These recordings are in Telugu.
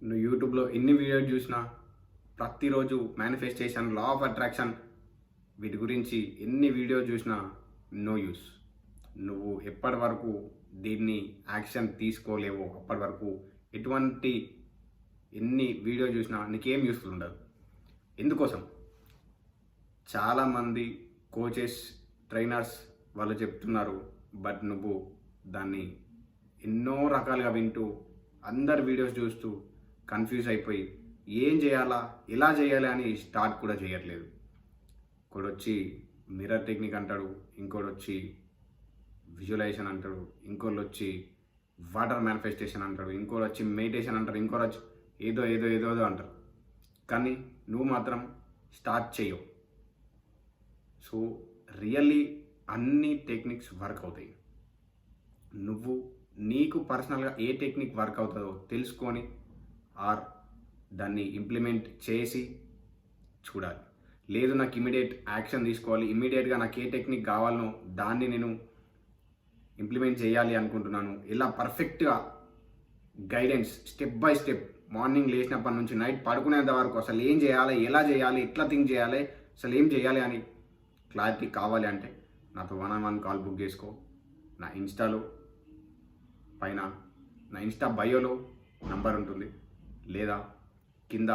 నువ్వు యూట్యూబ్లో ఎన్ని వీడియోలు చూసినా ప్రతిరోజు మేనిఫెస్టేషన్, లా ఆఫ్ అట్రాక్షన్ వీటి గురించి ఎన్ని వీడియోలు చూసినా నో యూస్. నువ్వు ఎప్పటి వరకు దీన్ని యాక్షన్ తీసుకోలేవో అప్పటి వరకు ఎటువంటి ఎన్ని వీడియో చూసినా నీకేం యూస్ఫుల్ ఉండదు. ఎందుకోసం చాలామంది కోచెస్, ట్రైనర్స్ వాళ్ళు చెప్తున్నారు, బట్ నువ్వు దాన్ని ఎన్నో రకాలుగా వింటూ అందరి వీడియోస్ చూస్తూ కన్ఫ్యూజ్ అయిపోయి ఏం చేయాలా, ఎలా చేయాలి అని స్టార్ట్ కూడా చేయట్లేదు. ఇంకోటి వచ్చి మిర్రర్ టెక్నిక్ అంటాడు, ఇంకోటి వచ్చి విజువలైజేషన్ అంటాడు, ఇంకోటి వచ్చి వాటర్ మేనిఫెస్టేషన్ అంటాడు, ఇంకోటి వచ్చి మెడిటేషన్ అంటారు, ఇంకోటి వచ్చి ఏదో ఏదో ఏదో ఏదో అంటారు. కానీ నువ్వు మాత్రం స్టార్ట్ చేయవు. సో రియల్లీ అన్ని టెక్నిక్స్ వర్క్ అవుతాయి. నువ్వు నీకు పర్సనల్గా ఏ టెక్నిక్ వర్క్ అవుతుందో తెలుసుకొని ఆర్ దాన్ని ఇంప్లిమెంట్ చేసి చూడాలి. లేదు నాకు ఇమీడియట్ యాక్షన్ తీసుకోవాలి, ఇమీడియట్గా నాకు ఏ టెక్నిక్ కావాలనో దాన్ని నేను ఇంప్లిమెంట్ చేయాలి అనుకుంటున్నాను, ఇలా పర్ఫెక్ట్గా guidance step by step morning లేచినప్పటి నుంచి నైట్ పడుకునేంత వరకు అసలు ఏం చేయాలి, ఎలా చేయాలి, ఎట్లా థింక్ చేయాలి, అసలు ఏం చేయాలి అని క్లారిటీ కావాలి అంటే నాతో 1-on-1 కాల్ బుక్ చేసుకో. నా ఇన్స్టాలో పైన నా ఇన్స్టా బయోలో నంబర్ ఉంటుంది, లేదా కింద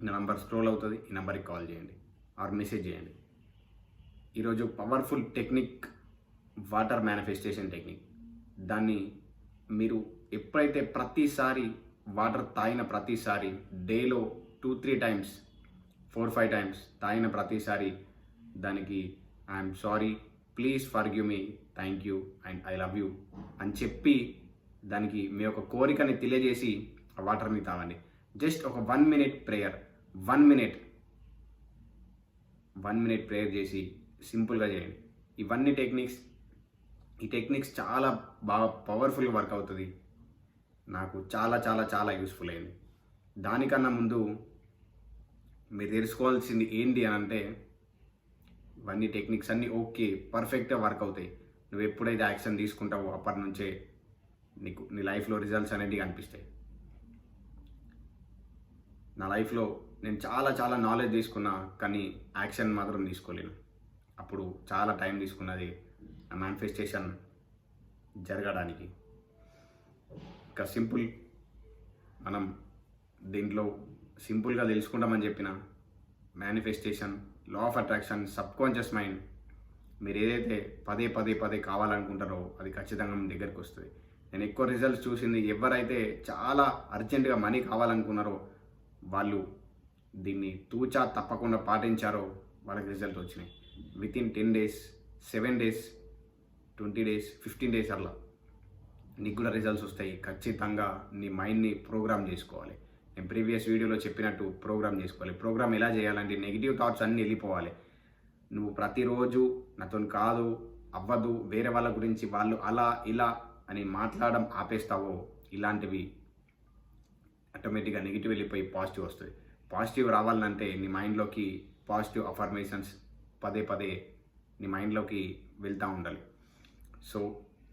నా నంబర్ స్క్రోల్ అవుతుంది, ఈ నెంబర్కి కాల్ చేయండి ఆర్ మెసేజ్ చేయండి. ఈరోజు powerful technique water manifestation technique. దాన్ని మీరు ఎప్పుడైతే ప్రతిసారి వాటర్ తాగిన ప్రతిసారి డేలో 2-3 టైమ్స్ 4-5 టైమ్స్ తాగిన ప్రతిసారి దానికి I'm sorry, please forgive me, thank you and I love you అని చెప్పి దానికి మీ యొక్క కోరికని తెలియజేసి ఆ వాటర్ని తాగండి. జస్ట్ ఒక 1 minute ప్రేయర్, 1 minute ప్రేయర్ చేసి సింపుల్గా చేయండి. ఇవన్నీ ఈ టెక్నిక్స్ చాలా బాగా పవర్ఫుల్గా వర్క్ అవుతుంది. నాకు చాలా చాలా చాలా యూస్ఫుల్ అయింది. దానికన్నా ముందు మీరు తెలుసుకోవాల్సింది ఏంటి అని అంటే, ఇవన్నీ టెక్నిక్స్ అన్నీ ఓకే పర్ఫెక్ట్గా వర్క్ అవుతాయి. నువ్వు ఎప్పుడైతే యాక్షన్ తీసుకుంటావో అప్పటి నుంచే నీకు నీ లైఫ్లో రిజల్ట్స్ అనేవి కనిపిస్తాయి. నా లైఫ్లో నేను చాలా చాలా నాలెడ్జ్ తీసుకున్నా, కానీ యాక్షన్ మాత్రం తీసుకోలేను. అప్పుడు చాలా టైం తీసుకున్నది ఆ మేనిఫెస్టేషన్ జరగడానికి. ఇంకా సింపుల్, మనం దీంట్లో సింపుల్గా తెలుసుకుంటామని చెప్పిన manifestation, law of attraction, subconscious mind, మీరు ఏదైతే పదే కావాలనుకుంటారో అది ఖచ్చితంగా మీ దగ్గరికి వస్తుంది. నేను ఎక్కువ రిజల్ట్స్ చూసింది, ఎవరైతే చాలా అర్జెంటుగా మనీ కావాలనుకున్నారో వాళ్ళు దీన్ని తూచా తప్పకుండా పాటించారో వాళ్ళకి రిజల్ట్ వచ్చినాయి. Within 10 days, 7 days, 20 days, 15 days అలా నీకు కూడా రిజల్ట్స్ వస్తాయి. ఖచ్చితంగా నీ మైండ్ని ప్రోగ్రామ్ చేసుకోవాలి. నేను ప్రీవియస్ వీడియోలో చెప్పినట్టు ప్రోగ్రామ్ చేసుకోవాలి. ప్రోగ్రామ్ ఎలా చేయాలంటే నెగిటివ్ థాట్స్ అన్నీ వెళ్ళిపోవాలి. నువ్వు ప్రతిరోజు నాతో కాదు, అవ్వదు, వేరే వాళ్ళ గురించి వాళ్ళు అలా ఇలా అని మాట్లాడడం ఆపేస్తావో ఇలాంటివి ఆటోమేటిక్గా నెగిటివ్ వెళ్ళిపోయి పాజిటివ్ వస్తుంది. పాజిటివ్ రావాలంటే నీ మైండ్లోకి పాజిటివ్ అఫర్మేషన్స్ పదే నీ మైండ్లోకి వెళ్తూ ఉండాలి. సో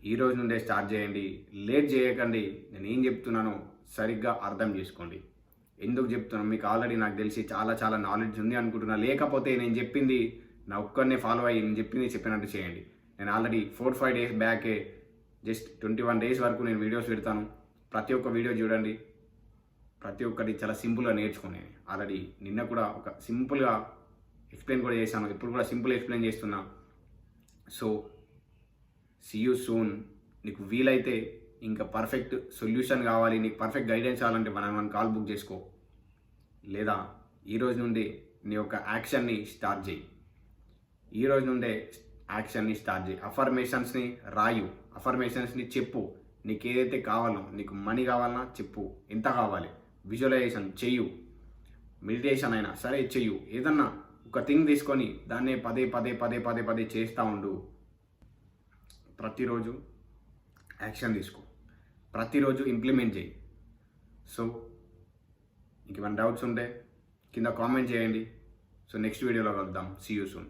ఈ రోజు నుండే స్టార్ట్ చేయండి, లేట్ చేయకండి. నేను ఏం చెప్తున్నానో సరిగ్గా అర్థం చేసుకోండి. ఎందుకు చెప్తున్నాను మీకు ఆల్రెడీ నాకు తెలిసి చాలా చాలా నాలెడ్జ్ ఉంది అనుకుంటున్నా. లేకపోతే నేను చెప్పింది నా ఒక్కరినే ఫాలో అయ్యి నేను చెప్పింది చెప్పినట్టు చేయండి. నేను ఆల్రెడీ 4-5 days బ్యాకే జస్ట్ 21 days వరకు నేను వీడియోస్ పెడతాను. ప్రతి ఒక్క వీడియో చూడండి, ప్రతి ఒక్కటి చాలా సింపుల్గా నేర్చుకునే. ఆల్రెడీ నిన్న కూడా ఒక సింపుల్గా ఎక్స్ప్లెయిన్ కూడా చేశాను, ఇప్పుడు కూడా సింపుల్ ఎక్స్ప్లెయిన్ చేస్తున్నా. So see you soon. నీకు వీలైతే ఇంకా పర్ఫెక్ట్ సొల్యూషన్ కావాలి, నీకు పర్ఫెక్ట్ గైడెన్స్ కావాలంటే 1-on-1 కాల్ బుక్ చేసుకో, లేదా ఈరోజు నుండి నీ యొక్క యాక్షన్ని స్టార్ట్ చేయి. ఈరోజు నుండే యాక్షన్ని స్టార్ట్ చేయి. అఫర్మేషన్స్ని రాయు, అఫర్మేషన్స్ని చెప్పు. నీకు ఏదైతే కావాలో, నీకు మనీ కావాలన్నా చెప్పు, ఎంత కావాలి, విజువలైజేషన్ చెయ్యు, మెడిటేషన్ అయినా సరే చెయ్యు. ఏదన్నా ఒక థింగ్ తీసుకొని దాన్నే పదే చేస్తూ ఉండు. ప్రతిరోజు యాక్షన్ తీసుకో, ప్రతిరోజు ఇంప్లిమెంట్ చేయి. సో ఇంకేమైనా డౌట్స్ ఉంటే కింద కామెంట్ చేయండి. సో నెక్స్ట్ వీడియోలో కలుద్దాం. See you soon.